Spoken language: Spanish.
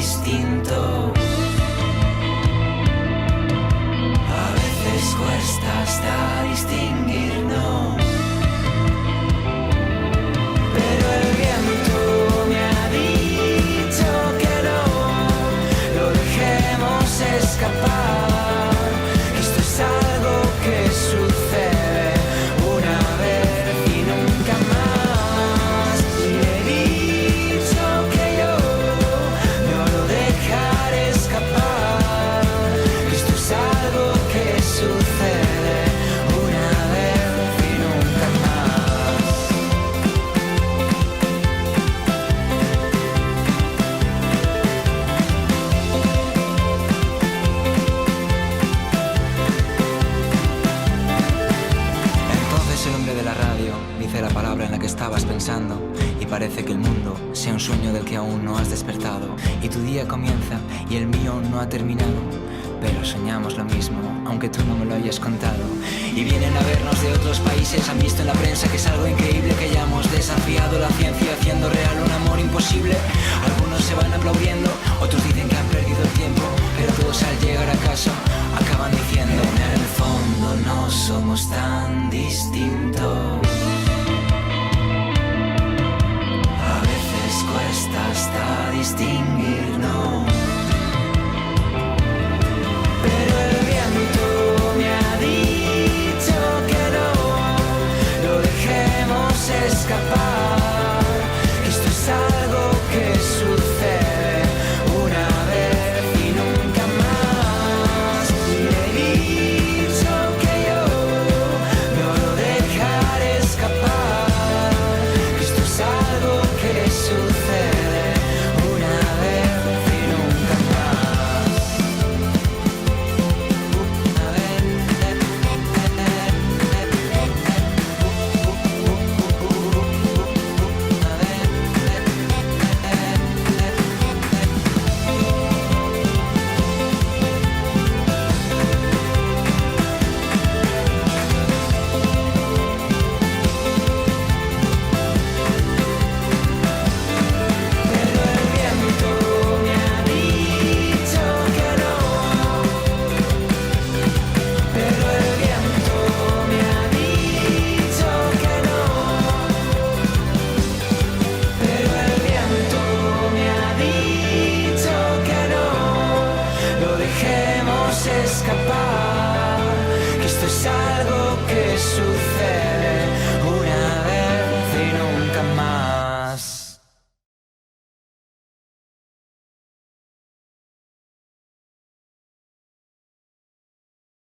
distinto. A veces cuesta hasta distinguirnos, pero el viento me ha dicho que no lo dejemos escapar, que esto es algo que sucede una vez y nunca más. Y he dicho que yo no lo dejaré escapar, que esto es algo que sucede una vez y nunca más. Entonces el hombre de la radio dice la palabra en la que estabas pensando, y parece que el mundo sea un sueño del que aún no has despertado, y tu día comienza y el mío no ha terminado, pero soñamos lo mismo, aunque tú no me lo hayas contado. Y vienen a vernos de otros países, han visto en la prensa que es algo increíble, que hayamos desafiado la ciencia haciendo real un amor imposible. Algunos se van aplaudiendo, otros dicen que han perdido el tiempo, pero todos al llegar a casa acaban diciendo: en el fondo no somos tan distintos. A veces cuesta hasta distinguirnos, pero el viento me ha dicho que no lo dejemos escapar, que esto es algo que sucede una vez y nunca más. Y he dicho que yo no lo dejaré escapar, que esto es algo que sucede una vez y nunca más. Pero el viento me ha dicho que no, pero el viento me ha dicho que no, pero el viento me ha dicho que no lo dejemos escapar, que esto es algo que sucede una vez y nunca más.